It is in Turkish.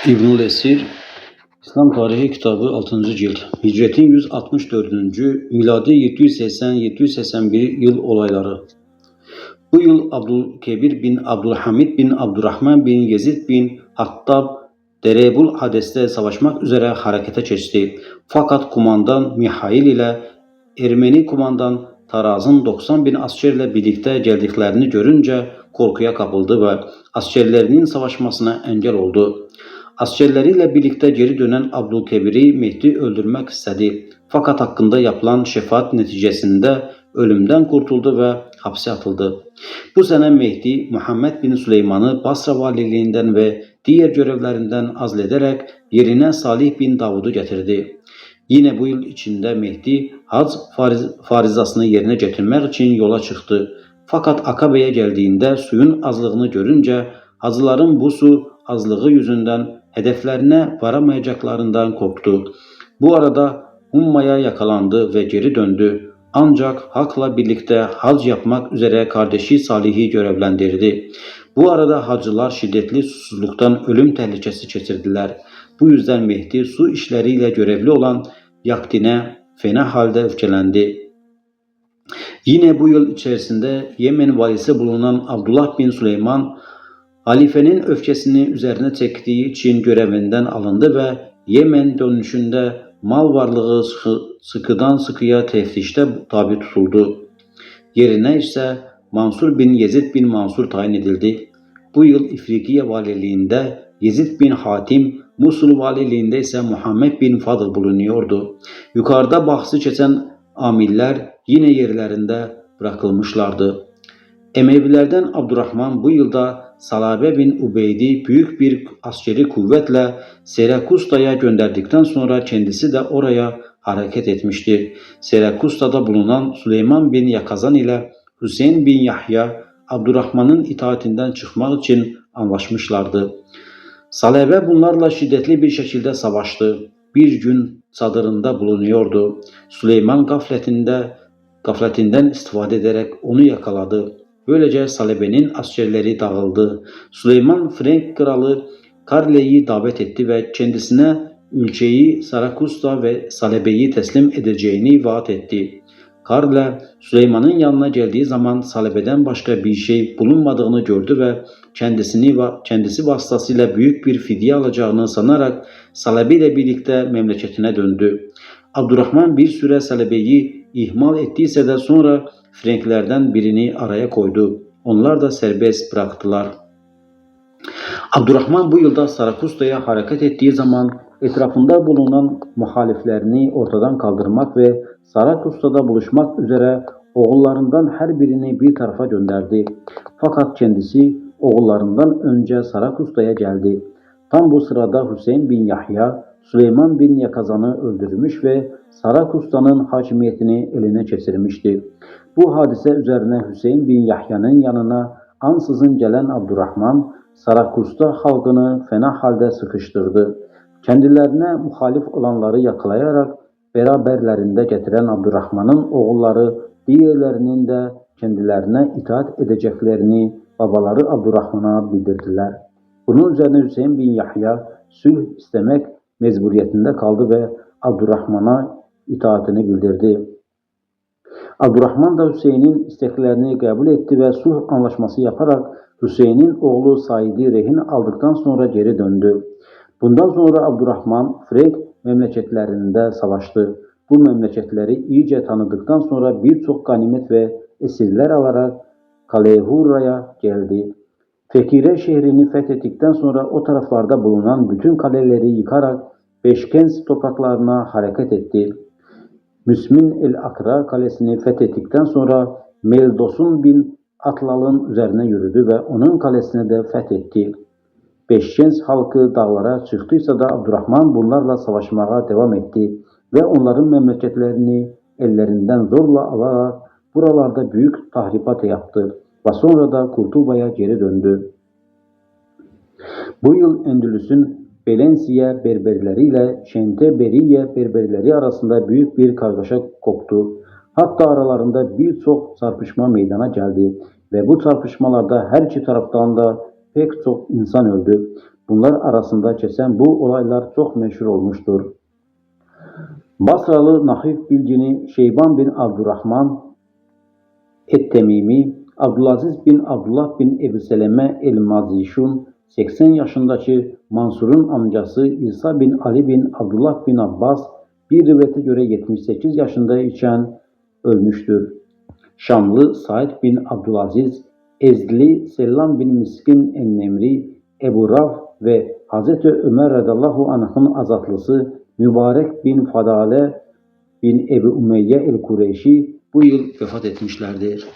İbnül Esir İslam Tarihi Kitabı 6. cilt. Hicretin 164. miladi 780-781 yıl olayları. Bu yıl Abdülkebir bin Abdülhamid bin Abdurrahman bin Yezid bin Hattab Derebul Hades'te savaşmak üzere harekete geçti. Fakat kumandan Mihail ile Ermeni kumandan Taraz'ın 90 bin askerle birlikte geldiklerini görünce korkuya kapıldı ve askerlerinin savaşmasına engel oldu. Askerleriyle birlikte geri dönen Abdülkebir'i Mehdi öldürmek istedi. Fakat hakkında yapılan şefaat neticesinde ölümden kurtuldu ve hapse atıldı. Bu sene Mehdi, Muhammed bin Süleyman'ı Basra valiliğinden ve diğer görevlerinden azlederek yerine Salih bin Davud'u getirdi. Yine bu yıl içinde Mehdi hac farizasını yerine getirmek için yola çıktı. Fakat Akabe'ye geldiğinde suyun azlığını görünce hacıların bu su azlığı yüzünden hedeflerine varamayacaklarından korktu. Bu arada Umma'ya yakalandı ve geri döndü. Ancak Hak'la birlikte hac yapmak üzere kardeşi Salih'i görevlendirdi. Bu arada hacılar şiddetli susuzluktan ölüm tehlikesi geçirdiler. Bu yüzden Mehdi su işleriyle görevli olan Yaktin'e fena halde öfkelendi. Yine bu yıl içerisinde Yemen valisi bulunan Abdullah bin Süleyman, halifenin öfkesini üzerine çektiği için görevinden alındı ve Yemen dönüşünde mal varlığı sıkıdan sıkıya teftişte tabi tutuldu. Yerine ise Mansur bin Yezid bin Mansur tayin edildi. Bu yıl İfriqiye valiliğinde Yezid bin Hatim, Musul valiliğinde ise Muhammed bin Fadıl bulunuyordu. Yukarıda bahsi geçen amiller yine yerlerinde bırakılmışlardı. Emevilerden Abdurrahman bu yılda Salabe bin Ubeyd'i büyük bir askeri kuvvetle Serakusta'ya gönderdikten sonra kendisi de oraya hareket etmişti. Serakusta'da bulunan Süleyman bin Yakazan ile Hüseyin bin Yahya Abdurrahman'ın itaatinden çıkmak için anlaşmışlardı. Salabe bunlarla şiddetli bir şekilde savaştı. Bir gün çadırında bulunuyordu. Süleyman gafletinden istifade ederek onu yakaladı. Böylece Salabe'nin askerleri dağıldı. Süleyman Frank kralı Karle'yi davet etti ve kendisine ülkeyi Sarakusta ve Salabe'yi teslim edeceğini vaat etti. Karle Süleyman'ın yanına geldiği zaman Salabe'den başka bir şey bulunmadığını gördü ve kendisi vasıtasıyla büyük bir fidye alacağını sanarak Salabe ile birlikte memleketine döndü. Abdurrahman bir süre Salabe'yi ihmal ettiyse de sonra Frenklerden birini araya koydu. Onlar da serbest bıraktılar. Abdurrahman bu yılda Sarakusta'ya hareket ettiği zaman etrafında bulunan muhaliflerini ortadan kaldırmak ve Sarakusta'da buluşmak üzere oğullarından her birini bir tarafa gönderdi. Fakat kendisi oğullarından önce Sarakusta'ya geldi. Tam bu sırada Hüseyin bin Yahya, Süleyman bin Yakazan'ı öldürmüş ve Sarakusta'nın hakimiyetini eline geçirmişti. Bu hadise üzerine Hüseyin bin Yahya'nın yanına ansızın gelen Abdurrahman, Sarakusta halkını fena halde sıkıştırdı. Kendilerine muhalif olanları yakalayarak beraberlerinde getiren Abdurrahman'ın oğulları diğerlerinin de kendilerine itaat edeceklerini babaları Abdurrahman'a bildirdiler. Bunun üzerine Hüseyin bin Yahya sulh istemek mecburiyetinde kaldı ve Abdurrahman'a itaatini bildirdi. Abdurrahman da Hüseyin'in isteklerini kabul etti ve sulh anlaşması yaparak Hüseyin'in oğlu Said'i rehin aldıktan sonra geri döndü. Bundan sonra Abdurrahman Frek memleketlerinde savaştı. Bu memleketleri iyice tanıdıktan sonra birçok ganimet ve esirler alarak Kalehurra'ya geldi. Fekire şehrini fethettikten sonra o taraflarda bulunan bütün kaleleri yıkarak Beşkens topraklarına hareket etti. Müsmin el-Akra kalesini fethettikten sonra Meldosun bin Atlal'ın üzerine yürüdü ve onun kalesini de fethetti. Beşkens halkı dağlara çıktıysa da Abdurrahman bunlarla savaşmaya devam etti ve onların memleketlerini ellerinden zorla alarak buralarda büyük tahribat yaptı ve sonra da Kurtuba'ya geri döndü. Bu yıl Endülüs'ün Belensiye Berberleri ile Şenteberiye Berberleri arasında büyük bir kargaşa koptu. Hatta aralarında birçok çarpışma meydana geldi ve bu çarpışmalarda her iki taraftan da pek çok insan öldü. Bunlar arasında geçen bu olaylar çok meşhur olmuştur. Basralı Nahif Bilgini Şeyban bin Abdurrahman Et-Temimi, Abdülaziz bin Abdullah bin Ebu Seleme el-Mazişun, 80 yaşındaki Mansur'un amcası İsa bin Ali bin Abdullah bin Abbas bir rivayete göre 78 yaşındayken ölmüştür. Şamlı Said bin Abdülaziz, Ezli Selam bin Miskin en-Nemri, Ebu Raf ve Hz. Ömer radıyallahu anh'ın azatlısı Mübarek bin Fadale bin Ebu Umeyye el-Kureyşi bu yıl vefat etmişlerdir.